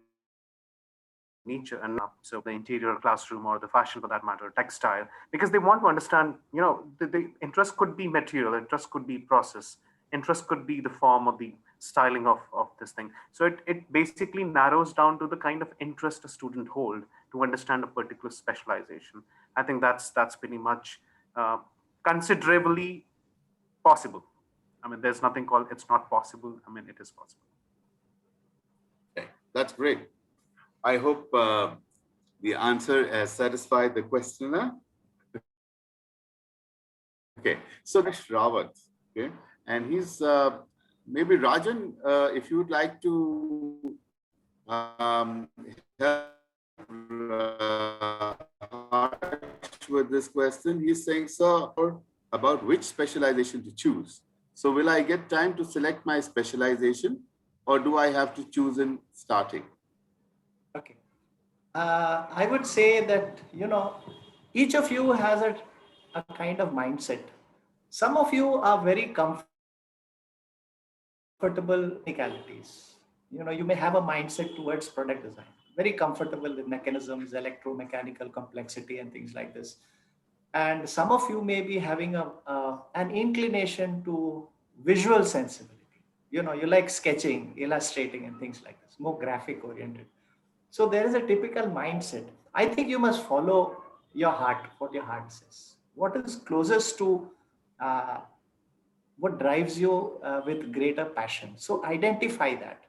nature. And so the interior classroom or the fashion for that matter, textile, because they want to understand, the interest could be material, interest could be process, interest could be the form of the styling of this thing. So it basically narrows down to the kind of interest a student hold to understand a particular specialization. I think that's pretty much considerably possible. I mean, there's nothing called it's not possible. I mean, it is possible. Okay, that's great. I hope the answer has satisfied the questioner. Okay, so next Rawat, okay, and he's maybe Rajan, if you would like to help with this question. He's saying, sir, about which specialization to choose. So will I get time to select my specialization, or do I have to choose in starting? Okay. I would say that, each of you has a kind of mindset. Some of you are very comfortable technicalities. You may have a mindset towards product design, very comfortable with mechanisms, electromechanical complexity, and things like this. And some of you may be having an inclination to visual sensibility. You like sketching, illustrating, and things like this, more graphic oriented. So there is a typical mindset. I think you must follow your heart, what your heart says. What is closest to uh, what drives you with greater passion? So identify that.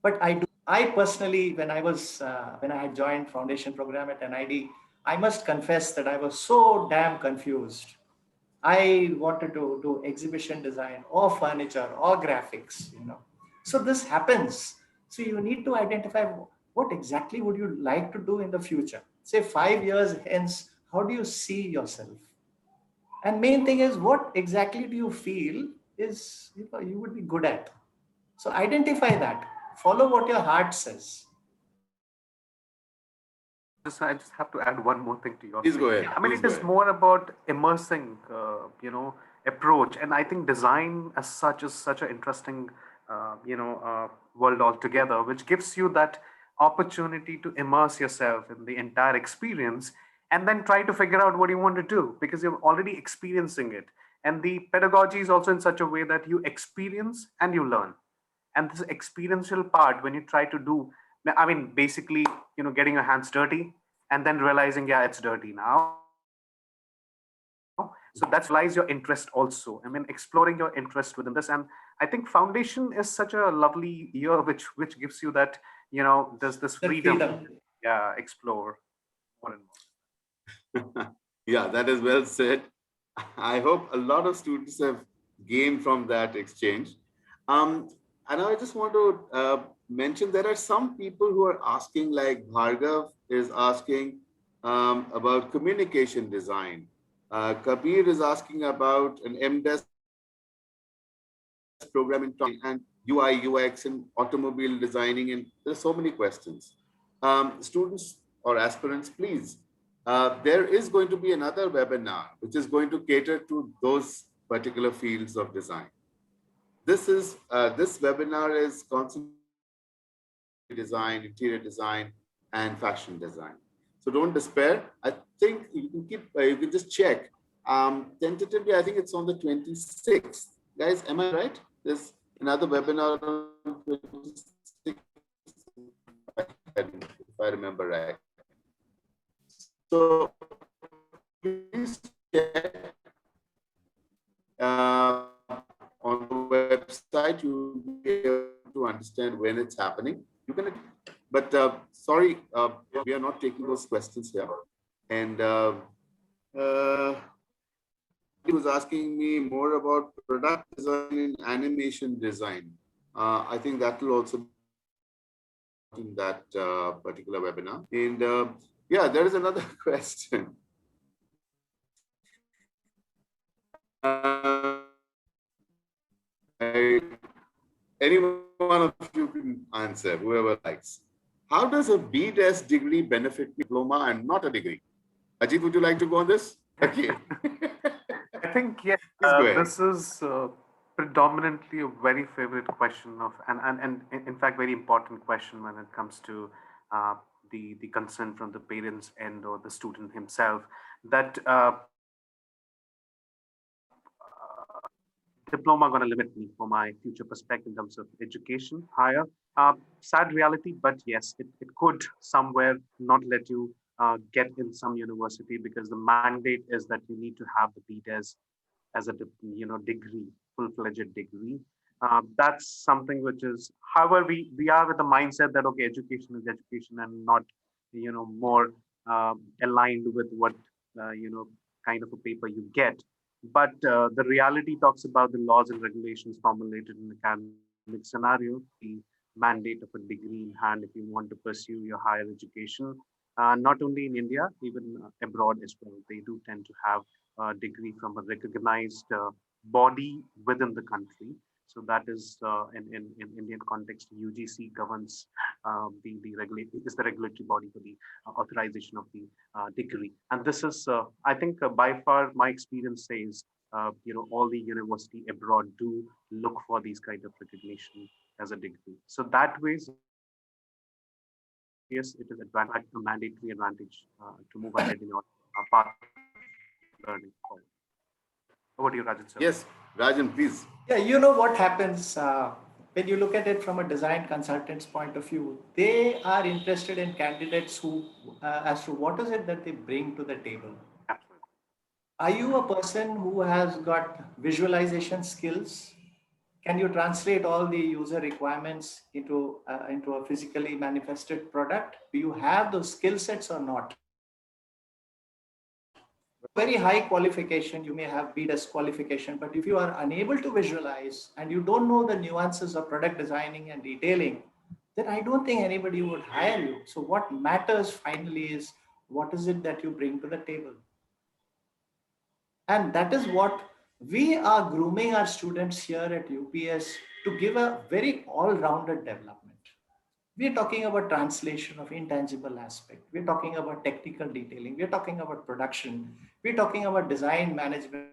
But I personally, when I had joined foundation program at NID, I must confess that I was so damn confused. I wanted to do exhibition design or furniture or graphics. So this happens. So you need to identify what exactly would you like to do in the future. Say 5 years hence, how do you see yourself? And main thing is, what exactly do you feel is you would be good at? So identify that. Follow what your heart says. I just have to add one more thing to your Please thing. go ahead. I mean, Please it go is ahead. more about immersing, approach. And I think design as such is such an interesting, world altogether, which gives you that opportunity to immerse yourself in the entire experience and then try to figure out what you want to do because you're already experiencing it. And the pedagogy is also in such a way that you experience and you learn. And this experiential part, when you try to do, I mean, basically, getting your hands dirty and then realizing, yeah, it's dirty now. So that's realize your interest also. I mean, exploring your interest within this. And I think foundation is such a lovely year, which gives you that, there's this That freedom. freedom. Yeah, explore more and Yeah, that is well said. I hope a lot of students have gained from that exchange. Um, and I just want to mention there are some people who are asking, like Bhargav is asking about communication design. Kabir is asking about an MDes program in and UI, UX, and automobile designing, and there's so many questions. Students or aspirants, please, there is going to be another webinar which is going to cater to those particular fields of design. This webinar is concentrated design, interior design, and fashion design. So don't despair. I think you can you can just check. Tentatively, I think it's on the 26th. Guys, am I right? There's another webinar on 26th, if I remember right. So please check on the website. You'll be able to understand when it's happening. You can, but sorry, we are not taking those questions here. And he was asking me more about product design and animation design. I think that will also be in that particular webinar. And yeah, there is another question. Any one of you can answer, whoever likes. How does a BDes degree benefit diploma and not a degree? Ajit, would you like to go on this? Okay. I think, yes, this is predominantly a very favorite question of, and in fact, very important question when it comes to the concern from the parents end or the student himself, that diploma going to limit me for my future prospect in terms of education higher. Sad reality, but yes, it could somewhere not let you get in some university because the mandate is that you need to have the BDes as a degree, full-fledged degree. That's something which is, however, we are with the mindset that okay, education is education and not more aligned with what kind of a paper you get. But the reality talks about the laws and regulations formulated in academic scenario, the mandate of a degree in hand if you want to pursue your higher education. Not only in India, even abroad as well. They do tend to have a degree from a recognized body within the country. So that is in Indian context, UGC governs is the regulatory body for the authorization of the degree. And this is, I think, by far my experience says, all the university abroad do look for these kind of recognition as a degree. So that way, yes, it is a mandatory advantage to move ahead in your path of learning. Over to you, Rajan, sir. Yes, Rajan, please. Yeah, you know what happens when you look at it from a design consultant's point of view. They are interested in candidates who, as to what is it that they bring to the table. Absolutely. Are you a person who has got visualization skills? Can you translate all the user requirements into a physically manifested product? Do you have those skill sets or not? Very high qualification, you may have BDes qualification, but if you are unable to visualize and you don't know the nuances of product designing and detailing, then I don't think anybody would hire you. So what matters finally is what is it that you bring to the table? And that is what we are grooming our students here at UPS to give a very all-rounded development. We're talking about translation of intangible aspect. We're talking about technical detailing. We're talking about production. We're talking about design management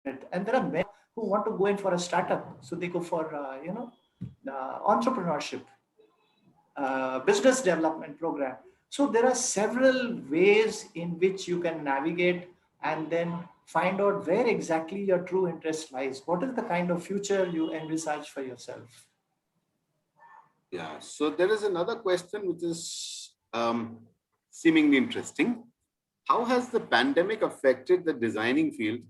And there are many who want to go in for a startup, so they go for entrepreneurship, business development program. So there are several ways in which you can navigate and then find out where exactly your true interest lies. What is the kind of future you envisage for yourself? Yeah, so there is another question which is seemingly interesting. How has the pandemic affected the designing field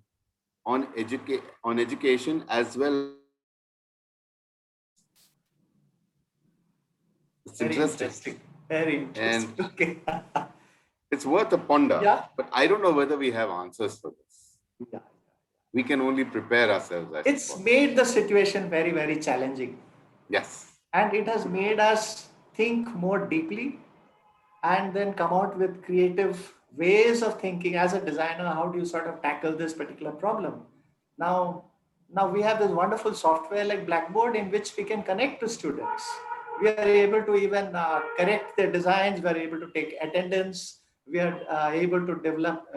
on education as well? It's Very interesting. interesting. Very interesting. And okay. it's worth a ponder. Yeah. But I don't know whether we have answers for this. Yeah. We can only prepare ourselves. It's made the situation very, very challenging. Yes. And it has made us think more deeply and then come out with creative ways of thinking. As a designer, how do you sort of tackle this particular problem? Now we have this wonderful software like Blackboard in which we can connect to students. We are able to even correct their designs. We are able to take attendance. We are able to develop,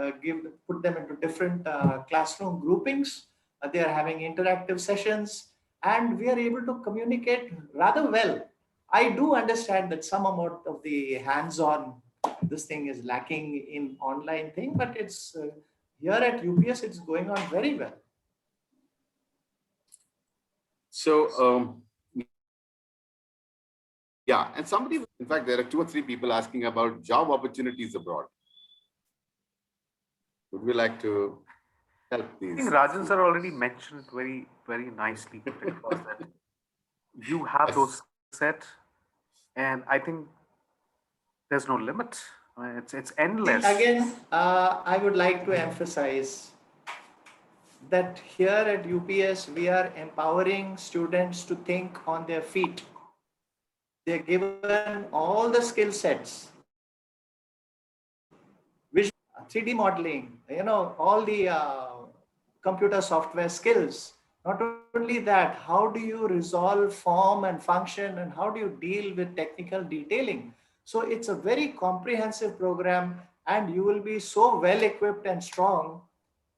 put them into different classroom groupings. They are having interactive sessions, and we are able to communicate rather well. I do understand that some amount of the hands-on this thing is lacking in online thing, but it's here at UPS, it's going on very well. So, yeah, and somebody, in fact, there are 2 or 3 people asking about job opportunities abroad. Would we like to help these? I think Rajan sir already mentioned it very, very nicely. That you have those set, and I think there's no limit. It's endless. Again, I would like to emphasize that here at UPS, we are empowering students to think on their feet. They're given all the skill sets, 3D modeling, all the computer software skills. Not only that, how do you resolve form and function, and how do you deal with technical detailing? So it's a very comprehensive program, and you will be so well equipped and strong.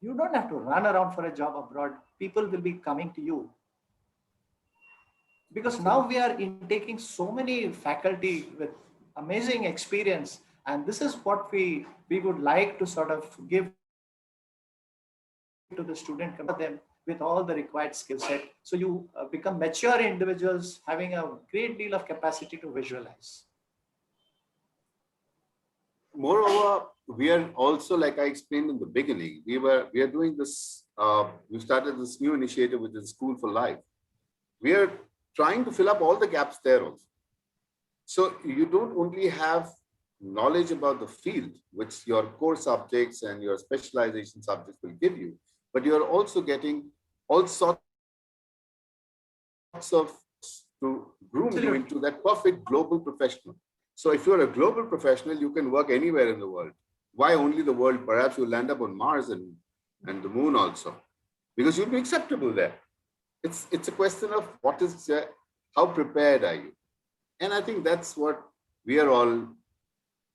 You don't have to run around for a job abroad. People will be coming to you. Because now we are intaking so many faculty with amazing experience, and this is what we would like to sort of give to the student, them with all the required skill set. So you become mature individuals having a great deal of capacity to visualize. Moreover, we are also, like I explained in the beginning, we are doing this, we started this new initiative, which is School for Life. We are trying to fill up all the gaps there also. So you don't only have knowledge about the field, which your core subjects and your specialization subjects will give you, but you're also getting all sorts of to groom you into that perfect global professional. So if you're a global professional, you can work anywhere in the world. Why only the world? Perhaps you'll land up on Mars and the moon also, because you'll be acceptable there. It's a question of what is, how prepared are you? And I think that's what we are all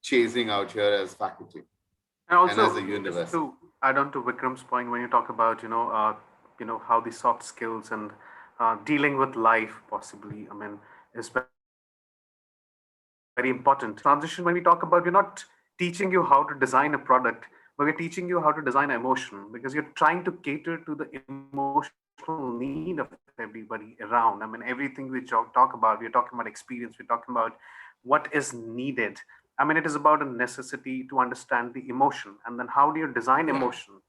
chasing out here as faculty. And also, and as a university. just to add on to Vikram's point, when you talk about, how the soft skills and dealing with life possibly, is very important. Transition, when we talk about, we're not teaching you how to design a product, but we're teaching you how to design emotion, because you're trying to cater to the emotional need of everybody around. Everything we talk about, we're talking about experience, we're talking about what is needed. It is about a necessity to understand the emotion, and then how do you design emotion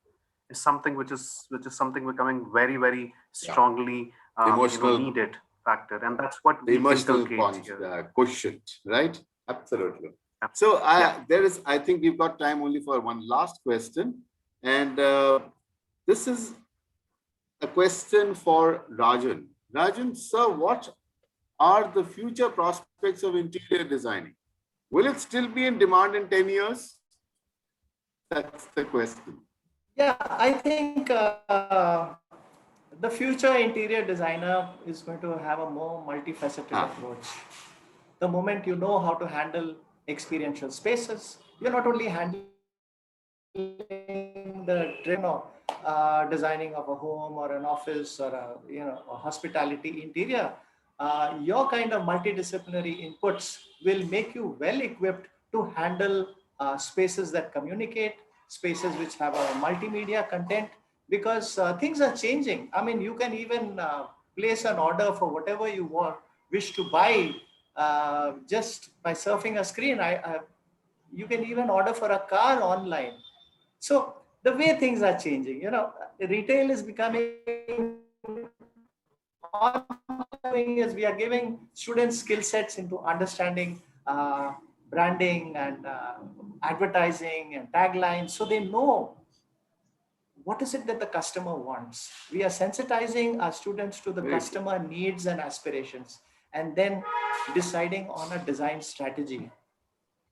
is something which is something becoming very, very strongly emotional needed factor, and that's what the we emotional inculcate here. quotient, right? Absolutely. Absolutely. So I think we've got time only for one last question, and this is a question for Rajan. Rajan, sir, what are the future prospects of interior designing? Will it still be in demand in 10 years? That's the question. Yeah, I think the future interior designer is going to have a more multifaceted approach. The moment you know how to handle experiential spaces, you're not only handling the designing of a home or an office or a hospitality interior, your kind of multidisciplinary inputs will make you well equipped to handle spaces that communicate, spaces which have a multimedia content, because things are changing. I mean, you can even place an order for whatever you wish to buy just by surfing a screen. You can even order for a car online. So the way things are changing, retail is becoming ongoing as we are giving students skill sets into understanding branding and advertising and taglines, so they know what is it that the customer wants. We are sensitizing our students to the customer needs and aspirations, and then deciding on a design strategy.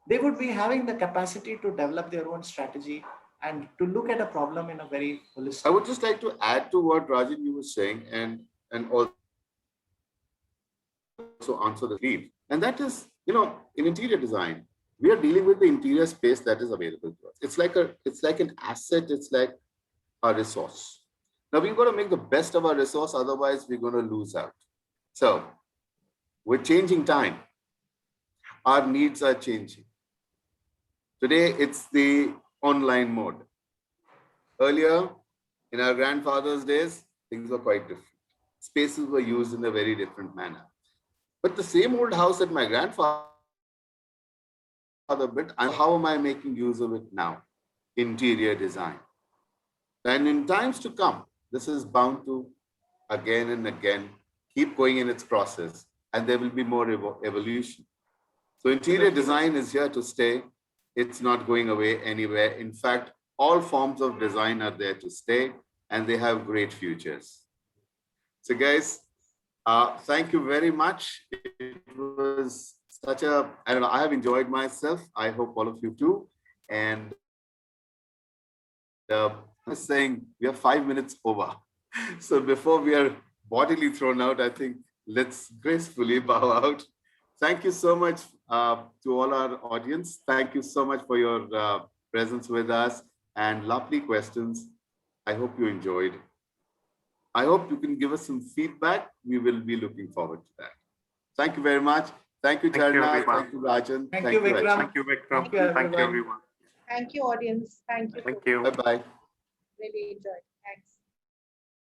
They would be having the capacity to develop their own strategy and to look at a problem in a very holistic. I would just like to add to what Rajan you were saying, and also answer the lead. And that is, in interior design, we are dealing with the interior space that is available to us. It's like an asset. It's like a resource. Now we've got to make the best of our resource, otherwise we're going to lose out. So we're changing time. Our needs are changing. Today, it's the online mode. Earlier, in our grandfather's days, things were quite different. Spaces were used in a very different manner. But the same old house that my grandfather built, and how am I making use of it now? Interior design. And in times to come, this is bound to again and again keep going in its process, and there will be more evolution. So interior design is here to stay. It's not going away anywhere. In fact, all forms of design are there to stay, and they have great futures. So guys, thank you very much. It was such I have enjoyed myself. I hope all of you too. And I'm saying we are 5 minutes over. So before we are bodily thrown out, I think let's gracefully bow out. Thank you so much to all our audience. Thank you so much for your presence with us and lovely questions. I hope you enjoyed. I hope you can give us some feedback. We will be looking forward to that. Thank you very much. Thank you, Jharna. Thank you, Rajan. Thank you, Vikram. Thank you, Vikram. Thank you, everyone. Thank you, audience. Thank you. Thank you. Bye-bye. Really enjoyed. Thanks.